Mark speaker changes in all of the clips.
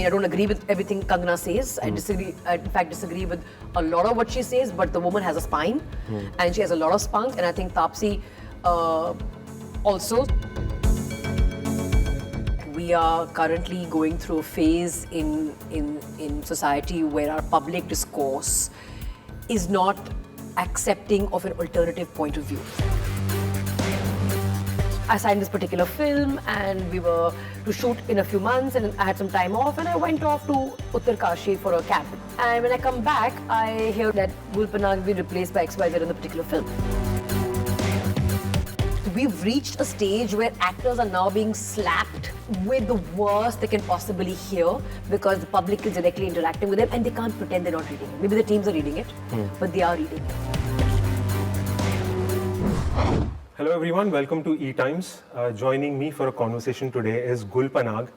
Speaker 1: I don't agree with everything Kangana says. I disagree. I, in fact, disagree with a lot of what she says. But the woman has a spine, and she has a lot of spunk. And I think Taapsee also. We are currently going through a phase in society where our public discourse is not accepting of an alternative point of view. I signed this particular film and we were to shoot in a few months and I had some time off and I went off to Uttarkashi for a camp. And when I come back, I hear that Gul Panag will be replaced by XYZ in the particular film. We've reached a stage where actors are now being slapped with the worst they can possibly hear because the public is directly interacting with them and they can't pretend they're not reading it. Maybe the teams are reading it, but they are reading it.
Speaker 2: Hello everyone, welcome to ETimes. Joining me for a conversation today is Gul Panag.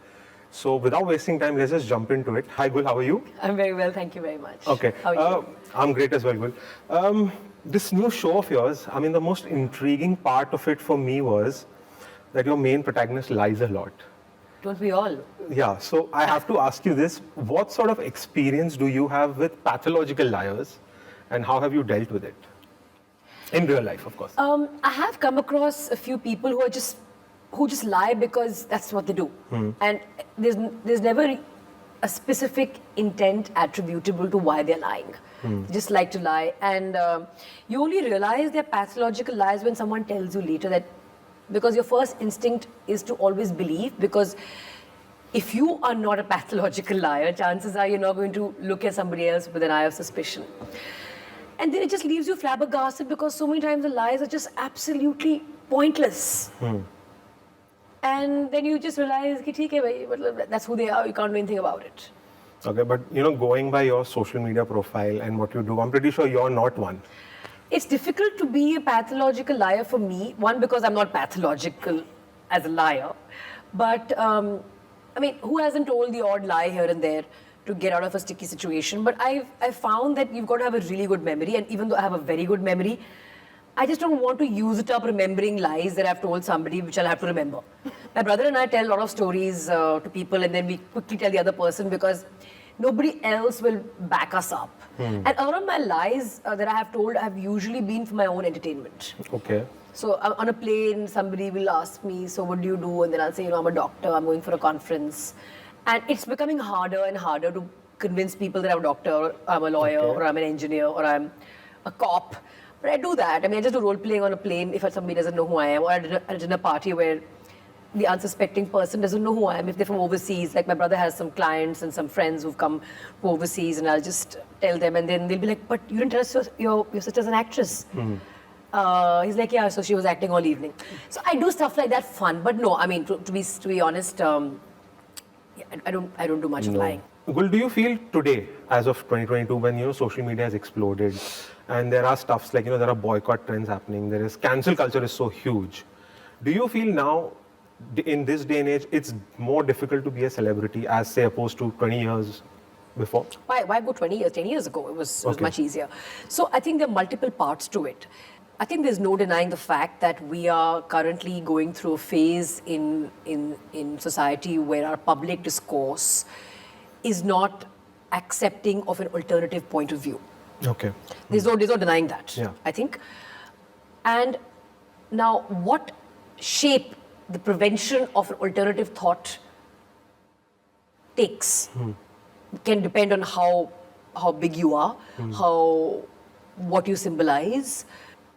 Speaker 2: So without wasting time, let's just jump into it. Hi Gul, how are you?
Speaker 1: I'm very well, thank you very much.
Speaker 2: Okay.
Speaker 1: How are you?
Speaker 2: I'm great as well, Gul. This new show of yours, I mean the most intriguing part of it for me was that your main protagonist lies a lot.
Speaker 1: Don't we all?
Speaker 2: Yeah, so I have to ask you this. What sort of experience do you have with pathological liars and how have you dealt with it? In real life, of course.
Speaker 1: I have come across a few people who just lie because that's what they do, and there's never a specific intent attributable to why they're lying. They just like to lie, and you only realize they're pathological lies when someone tells you later that, because your first instinct is to always believe, because if you are not a pathological liar, chances are you're not going to look at somebody else with an eye of suspicion. And then it just leaves you flabbergasted because so many times the lies are just absolutely pointless. And then you just realize, okay, that's who they are, you can't do anything about it.
Speaker 2: Okay, but going by your social media profile and what you do, I'm pretty sure you're not one.
Speaker 1: It's difficult to be a pathological liar for me. One, because I'm not pathological as a liar. But, I mean, who hasn't told the odd lie here and there to get out of a sticky situation? But I've found that you've got to have a really good memory. And even though I have a very good memory, I just don't want to use it up remembering lies that I've told somebody, which I'll have to remember. My brother and I tell a lot of stories to people and then we quickly tell the other person because nobody else will back us up. And a lot of my lies that I have told have usually been for my own entertainment.
Speaker 2: Okay.
Speaker 1: So on a plane, somebody will ask me, so what do you do? And then I'll say, I'm a doctor, I'm going for a conference. And it's becoming harder and harder to convince people that I'm a doctor, or I'm a lawyer, or I'm an engineer, or I'm a cop. But I do that. I mean, I just do role playing on a plane if somebody doesn't know who I am, or at a dinner party where the unsuspecting person doesn't know who I am if they're from overseas. Like my brother has some clients and some friends who've come from overseas, and I'll just tell them, and then they'll be like, "But you didn't tell us your sister's an actress." He's like, "Yeah, so she was acting all evening." So I do stuff like that, fun. But no, I mean, to be honest, I don't do much of lying.
Speaker 2: Gul, do you feel today, as of 2022, when social media has exploded, and there are stuffs like there are boycott trends happening, there is cancel culture is so huge. Do you feel now, in this day and age, it's more difficult to be a celebrity as say opposed to 20 years before?
Speaker 1: Why go 20 years? 10 years ago, it was much easier. So I think there are multiple parts to it. I think there's no denying the fact that we are currently going through a phase in society where our public discourse is not accepting of an alternative point of view.
Speaker 2: Okay.
Speaker 1: There's no denying that,
Speaker 2: Yeah.
Speaker 1: I think. And now what shape the prevention of an alternative thought takes can depend on how big you are, what you symbolize,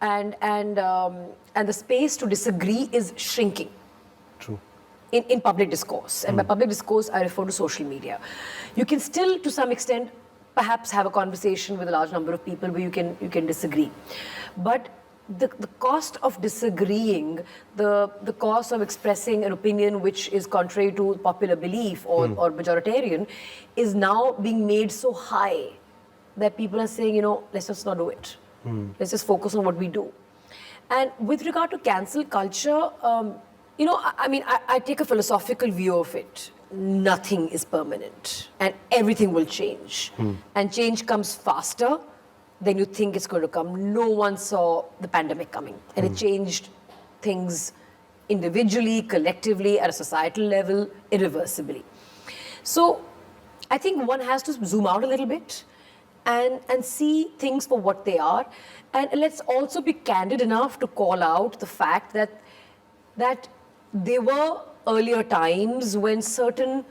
Speaker 1: and the space to disagree is shrinking.
Speaker 2: True.
Speaker 1: In public discourse. And by public discourse, I refer to social media. You can still, to some extent, perhaps have a conversation with a large number of people where you can disagree. But the cost of disagreeing, the cost of expressing an opinion which is contrary to popular belief or majoritarian is now being made so high that people are saying, let's just not do it. Let's just focus on what we do. And with regard to cancel culture, I mean, I take a philosophical view of it. Nothing is permanent and everything will change. And change comes faster than you think it's going to come. No one saw the pandemic coming, and it changed things individually, collectively, at a societal level, irreversibly. So I think one has to zoom out a little bit and see things for what they are. And let's also be candid enough to call out the fact that there were earlier times when certain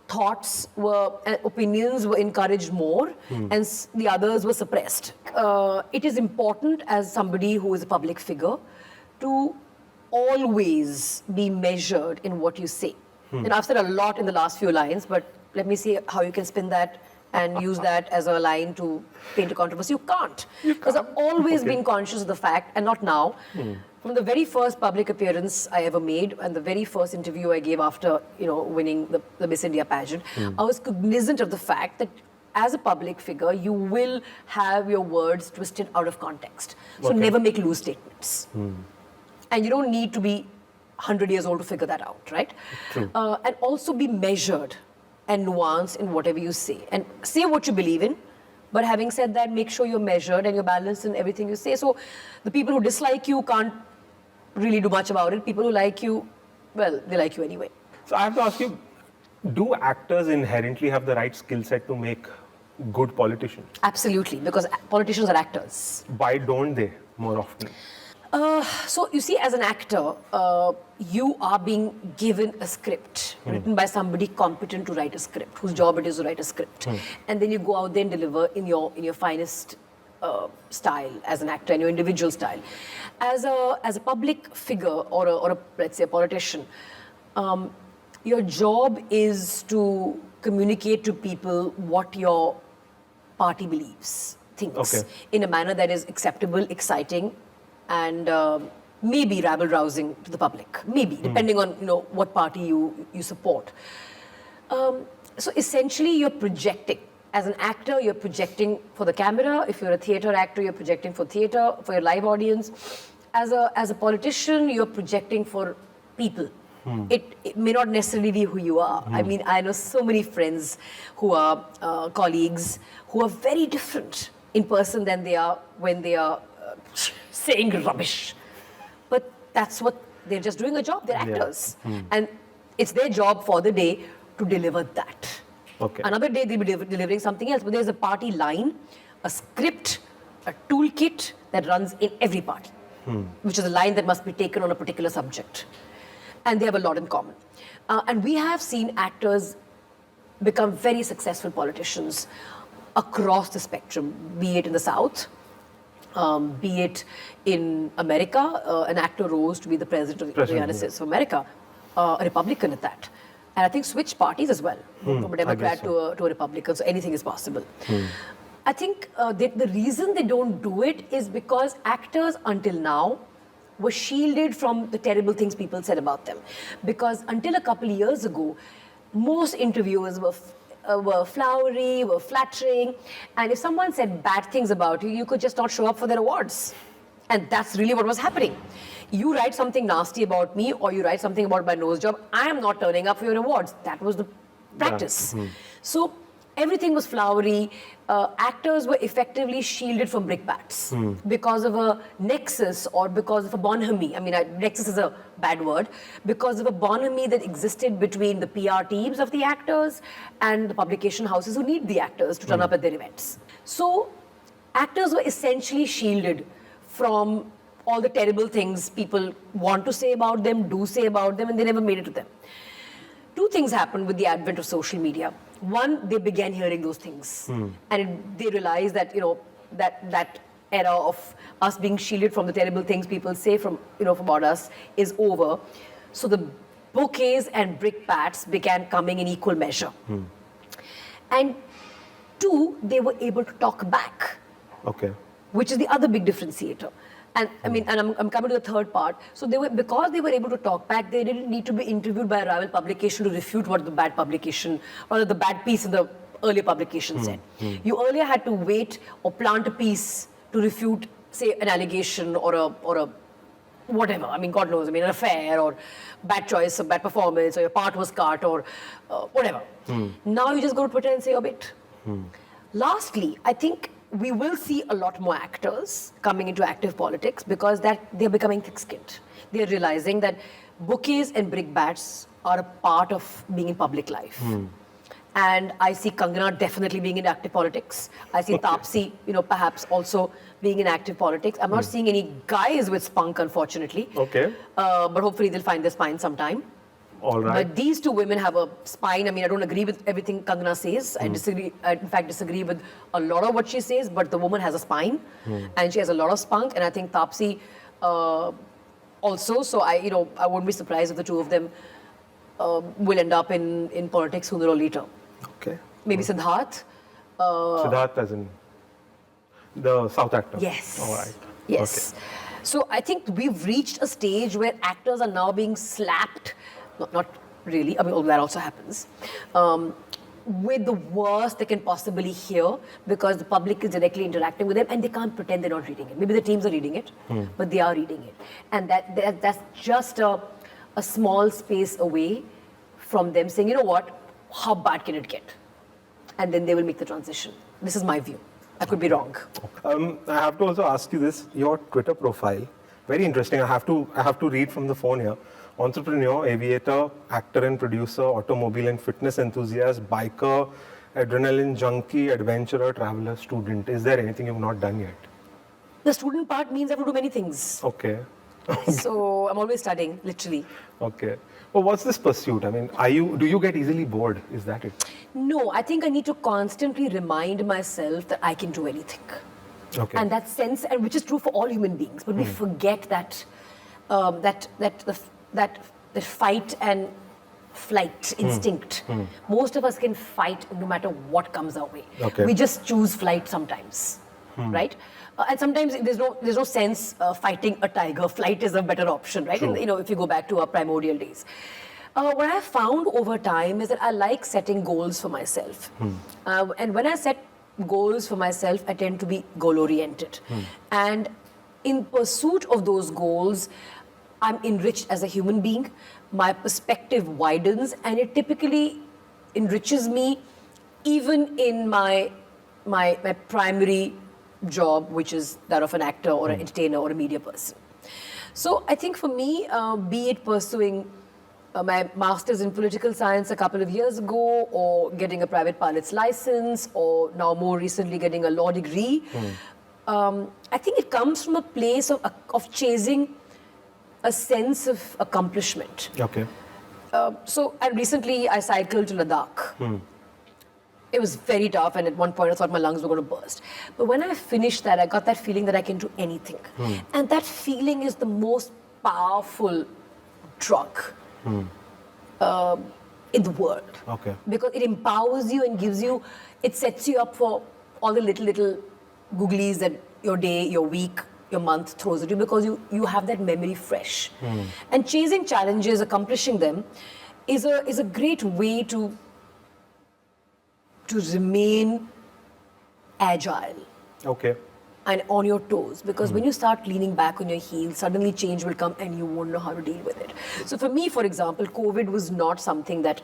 Speaker 1: thoughts were and opinions were encouraged more and the others were suppressed. It is important as somebody who is a public figure to always be measured in what you say. And I've said a lot in the last few lines, but let me see how you can spin that and use that as a line to paint a controversy. You can't. Because I've always been conscious of the fact, and not now, from the very first public appearance I ever made and the very first interview I gave after, winning the Miss India pageant, I was cognizant of the fact that as a public figure, you will have your words twisted out of context. So never make loose statements. And you don't need to be 100 years old to figure that out, right?
Speaker 2: True.
Speaker 1: And also be measured and nuanced in whatever you say. And say what you believe in, but having said that, make sure you're measured and you're balanced in everything you say. So the people who dislike you can't really do much about it. People who like you, well, they like you anyway.
Speaker 2: So I have to ask you, do actors inherently have the right skill set to make good politicians?
Speaker 1: Absolutely, because politicians are actors.
Speaker 2: Why don't they more often?
Speaker 1: So you see, as an actor, you are being given a script written by somebody competent to write a script, whose job it is to write a script, and then you go out there and deliver in your finest style as an actor, in your individual style. As a public figure or a let's say a politician, your job is to communicate to people what your party believes, thinks, in a manner that is acceptable, exciting, and maybe rabble-rousing to the public, maybe, depending on what party you support. So essentially, you're projecting. As an actor, you're projecting for the camera. If you're a theatre actor, you're projecting for theatre, for your live audience. As a politician, you're projecting for people. It may not necessarily be who you are. I mean, I know so many friends who are colleagues who are very different in person than they are when they are saying rubbish. But that's what, they're just doing a job, they're actors. And it's their job for the day to deliver that. Another day they'll be delivering something else, but there's a party line, a script, a toolkit that runs in every party, which is a line that must be taken on a particular subject. And they have a lot in common. And we have seen actors become very successful politicians across the spectrum, be it in the South, be it in America. An actor rose to be the president of the United States of America, a Republican at that. And I think switched parties as well, from a Democrat to a Republican, so anything is possible. I think the reason they don't do it is because actors until now were shielded from the terrible things people said about them. Because until a couple of years ago, most interviewers were flowery, were flattering, and if someone said bad things about you, you could just not show up for their awards. And that's really what was happening. You write something nasty about me, or you write something about my nose job, I am not turning up for your awards. That was the practice. So everything was flowery. Actors were effectively shielded from brickbats because of a nexus or because of a bonhomie. I mean, nexus is a bad word. Because of a bonhomie that existed between the PR teams of the actors and the publication houses who need the actors to turn up at their events. So actors were essentially shielded from all the terrible things people want to say about them, do say about them, and they never made it to them. Two things happened with the advent of social media. One, they began hearing those things, and they realized that that era of us being shielded from the terrible things people say about us is over. So the bouquets and brickbats began coming in equal measure. And two, they were able to talk back, which is the other big differentiator. And I mean, and I'm coming to the third part. So because they were able to talk back, they didn't need to be interviewed by a rival publication to refute what the bad publication or the bad piece in the earlier publication said. You earlier had to wait or plant a piece to refute, say, an allegation or a whatever. I mean, God knows. I mean, an affair or bad choice or bad performance or your part was cut or whatever. Now you just go to Twitter and say your bit. Lastly, I think we will see a lot more actors coming into active politics because they're becoming thick-skinned. They're realizing that bouquets and brickbats are a part of being in public life. And I see Kangana definitely being in active politics. I see Taapsee, perhaps also being in active politics. I'm not seeing any guys with spunk, unfortunately.
Speaker 2: Okay.
Speaker 1: But hopefully they'll find their spine sometime.
Speaker 2: All right.
Speaker 1: But these two women have a spine. I mean, I don't agree with everything Kangana says. I disagree. I, in fact, disagree with a lot of what she says. But the woman has a spine, and she has a lot of spunk. And I think Taapsee also. So I wouldn't be surprised if the two of them will end up in politics sooner or later.
Speaker 2: Okay.
Speaker 1: Maybe Siddharth.
Speaker 2: Siddharth as in the South actor.
Speaker 1: Yes.
Speaker 2: All right.
Speaker 1: Yes.
Speaker 2: Okay.
Speaker 1: So I think we've reached a stage where actors are now being slapped. Not really. I mean, that also happens. With the worst they can possibly hear because the public is directly interacting with them and they can't pretend they're not reading it. Maybe the teams are reading it, but they are reading it. And that's just a small space away from them saying, you know what, how bad can it get? And then they will make the transition. This is my view. I could be wrong.
Speaker 2: I have to also ask you this, your Twitter profile, very interesting. I have to read from the phone here. Entrepreneur, aviator, actor and producer, automobile and fitness enthusiast, biker, adrenaline junkie, adventurer, traveler, student. Is there anything you've not done yet?
Speaker 1: The student part means I have to do many things.
Speaker 2: Okay.
Speaker 1: So I'm always studying, literally.
Speaker 2: Okay. Well, what's this pursuit? I mean, do you get easily bored? Is that it?
Speaker 1: No, I think I need to constantly remind myself that I can do anything.
Speaker 2: Okay.
Speaker 1: And that sense, and which is true for all human beings, but we forget that the fight and flight instinct. Most of us can fight no matter what comes our way.
Speaker 2: Okay.
Speaker 1: We just choose flight sometimes, right? And sometimes there's no sense fighting a tiger. Flight is a better option, right?
Speaker 2: True.
Speaker 1: And, if you go back to our primordial days. What I've found over time is that I like setting goals for myself. And when I set goals for myself, I tend to be goal-oriented. And in pursuit of those goals, I'm enriched as a human being. My perspective widens, and it typically enriches me even in my primary job, which is that of an actor or an entertainer or a media person. So I think for me, be it pursuing my master's in political science a couple of years ago, or getting a private pilot's license, or now more recently getting a law degree, I think it comes from a place of chasing a sense of accomplishment.
Speaker 2: Okay.
Speaker 1: And recently I cycled to Ladakh. It was very tough, and at one point I thought my lungs were going to burst. But when I finished that, I got that feeling that I can do anything. And that feeling is the most powerful drug in the world.
Speaker 2: Okay.
Speaker 1: Because it empowers you and it sets you up for all the little googlies that your day, your week, your month throws at you, because you have that memory fresh. And chasing challenges, accomplishing them, is a great way to remain agile.
Speaker 2: Okay.
Speaker 1: And on your toes, because when you start leaning back on your heels, suddenly change will come and you won't know how to deal with it. So for me, for example, COVID was not something that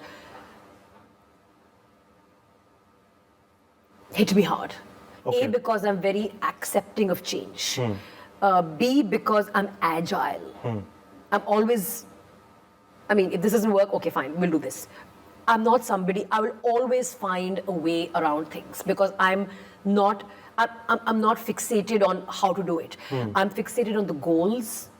Speaker 1: hit me hard.
Speaker 2: Okay.
Speaker 1: A, because I'm very accepting of change. B, because I'm agile. I'm always, if this doesn't work, okay, fine, we'll do this. I'm not somebody, I will always find a way around things, because I'm not fixated on how to do it. I'm fixated on the goals,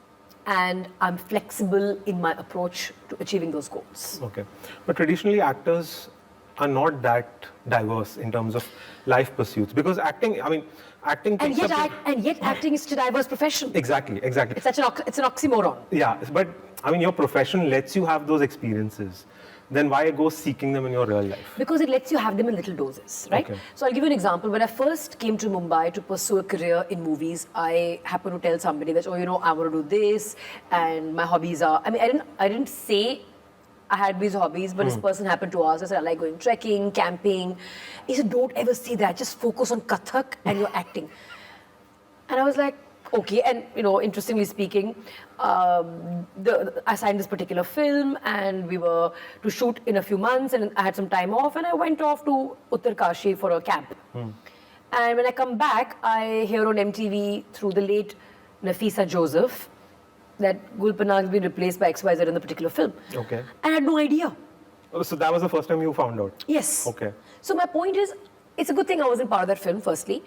Speaker 1: and I'm flexible in my approach to achieving those goals.
Speaker 2: Okay. But traditionally, actors are not that diverse in terms of life pursuits, because acting
Speaker 1: And yet acting is such a diverse profession.
Speaker 2: Exactly.
Speaker 1: It's an oxymoron.
Speaker 2: Yeah, but your profession lets you have those experiences. Then why go seeking them in your real life?
Speaker 1: Because it lets you have them in little doses, right?
Speaker 2: Okay.
Speaker 1: So I'll give you an example. When I first came to Mumbai to pursue a career in movies, I happened to tell somebody that, I want to do this, and my hobbies are, I didn't say I had these hobbies, but this person happened to ask. I said, I like going trekking, camping. He said, don't ever say that. Just focus on Kathak and your acting. And I was like, okay. And, interestingly speaking, I signed this particular film, and we were to shoot in a few months, and I had some time off, and I went off to Uttarkashi for a camp. And when I come back, I hear on MTV through the late Nafisa Joseph that Gul Panag has been replaced by XYZ in the particular film.
Speaker 2: Okay.
Speaker 1: I had no idea.
Speaker 2: Oh, so that was the first time you found out?
Speaker 1: Yes.
Speaker 2: Okay.
Speaker 1: So my point is, it's a good thing I wasn't part of that film, firstly.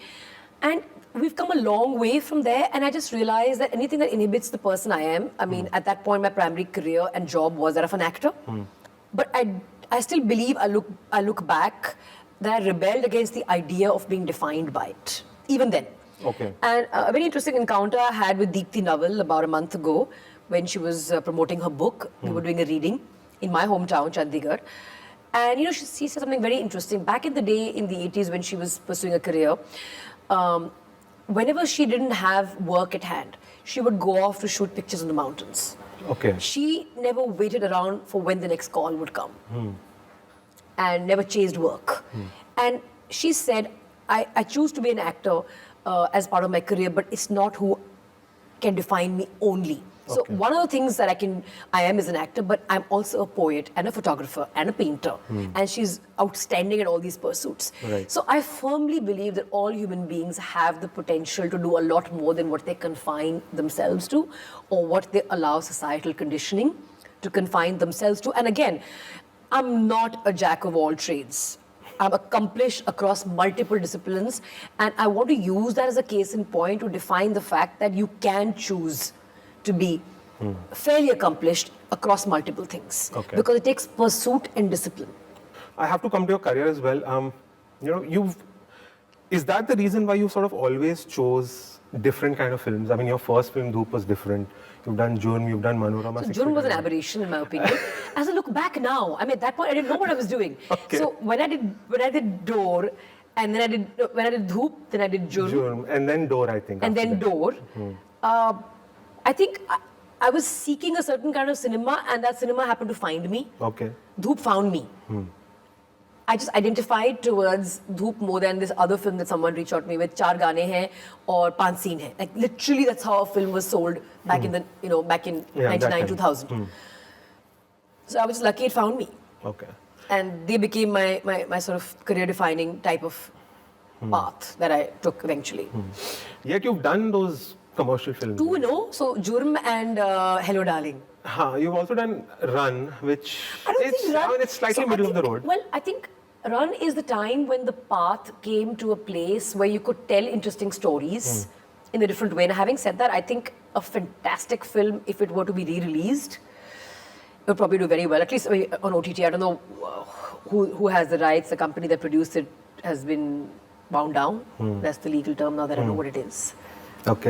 Speaker 1: And we've come a long way from there, and I just realized that anything that inhibits the person I am, I mean, at that point, my primary career and job was that of an actor. But I still believe I look back that I rebelled against the idea of being defined by it, even then.
Speaker 2: Okay.
Speaker 1: And a very interesting encounter I had with Deepthi Naval about a month ago when she was promoting her book. We were doing a reading in my hometown, Chandigarh. And, you know, she said something very interesting. Back in the day, in the 80s, when she was pursuing a career, whenever she didn't have work at hand, she would go off to shoot pictures in the mountains.
Speaker 2: Okay.
Speaker 1: She never waited around for when the next call would come and never chased work. And she said, I choose to be an actor as part of my career, but it's not who can define me only. So
Speaker 2: Okay.
Speaker 1: one of the things that I am is an actor, but I'm also a poet and a photographer and a painter. And she's outstanding at all these pursuits.
Speaker 2: Right.
Speaker 1: So I firmly believe that all human beings have the potential to do a lot more than what they confine themselves to or what they allow societal conditioning to confine themselves to. And again, I'm not a jack of all trades. I'm accomplished across multiple disciplines, and I want to use that as a case in point to define the fact that you can choose to be fairly accomplished across multiple things.
Speaker 2: Okay.
Speaker 1: Because it takes pursuit and discipline.
Speaker 2: I have to come to your career as well. You know, is that the reason why you sort of always chose different kind of films? I mean, your first film, Dhoop, was different. You've done Jurm, you've done Manorama.
Speaker 1: So Jurm was an aberration, in my opinion. As I look back now, I mean, at that point, I didn't know what I was doing.
Speaker 2: Okay.
Speaker 1: So when I did Door, and then when I did Dhoop, then I did
Speaker 2: Jurm, and then Door, I think.
Speaker 1: and
Speaker 2: after
Speaker 1: then
Speaker 2: that.
Speaker 1: Door. I think I was seeking a certain kind of cinema, and that cinema happened to find me.
Speaker 2: Okay.
Speaker 1: Dhoop found me. I just identified towards Dhoop more than this other film that someone reached out to me with, 4 gaane hain or 5 scene hai. Like literally, that's how a film was sold back in back in
Speaker 2: Yeah,
Speaker 1: 99,
Speaker 2: that time.
Speaker 1: 2000. So I was just lucky it found me,
Speaker 2: Okay.
Speaker 1: and they became my sort of career-defining type of path that I took eventually.
Speaker 2: Yet you've done those commercial films.
Speaker 1: 2, so Jurm and Hello Darling.
Speaker 2: You've also done Run, which
Speaker 1: I don't think Run.
Speaker 2: I mean, it's slightly
Speaker 1: So I
Speaker 2: middle of the
Speaker 1: think-
Speaker 2: road.
Speaker 1: Well, I think Run is the time when the path came to a place where you could tell interesting stories in a different way. And having said that, I think a fantastic film, if it were to be re-released, it would probably do very well. At least on OTT. I don't know who has the rights. The company that produced it has been wound down. That's the legal term now that I know what it is.
Speaker 2: Okay.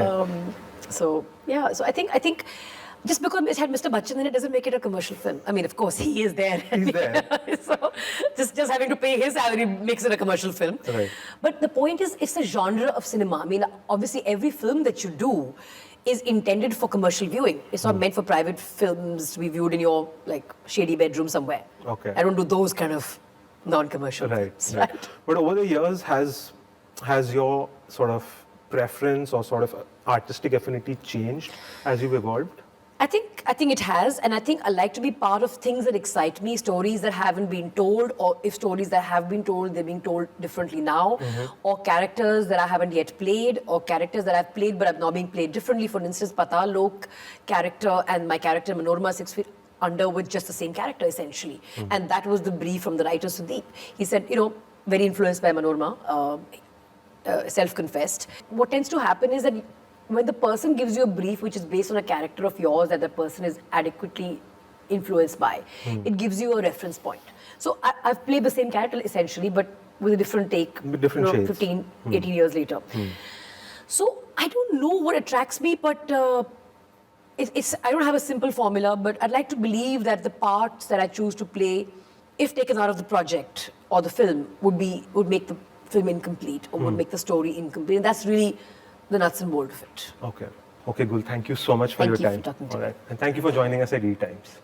Speaker 1: So yeah, so I think just because it had Mr. Bachchan in it doesn't make it a commercial film. I mean, of course, he is there.
Speaker 2: He's there.
Speaker 1: So just having to pay his salary makes it a commercial film.
Speaker 2: Right.
Speaker 1: But the point is, it's a genre of cinema. I mean, obviously, every film that you do is intended for commercial viewing. It's not meant for private films to be viewed in your like shady bedroom somewhere.
Speaker 2: Okay.
Speaker 1: I don't do those kind of non-commercial films,
Speaker 2: Right. But over the years, has your sort of preference or sort of artistic affinity changed as you've evolved?
Speaker 1: I think it has, and I think I like to be part of things that excite me, stories that haven't been told, or if stories that have been told, they're being told differently now, or characters that I haven't yet played, or characters that I've played but are now being played differently. For instance, Patal Lok character and my character Manorama 6 Feet Under were just the same character essentially, and that was the brief from the writer Sudeep. He said, very influenced by Manorama, self-confessed. What tends to happen is that when the person gives you a brief which is based on a character of yours that the person is adequately influenced by, it gives you a reference point. So I've played the same character essentially, but with a different take,
Speaker 2: With different shades.
Speaker 1: 15, 18 years later. So I don't know what attracts me, but I don't have a simple formula, but I'd like to believe that the parts that I choose to play, if taken out of the project or the film, would make the film incomplete or would make the story incomplete. And that's really the nuts and bolts of it.
Speaker 2: Okay. Okay, Gul, thank you so much for
Speaker 1: Thank
Speaker 2: your
Speaker 1: you for
Speaker 2: time.
Speaker 1: talking to
Speaker 2: All
Speaker 1: me.
Speaker 2: right. And thank you for joining us at ETimes.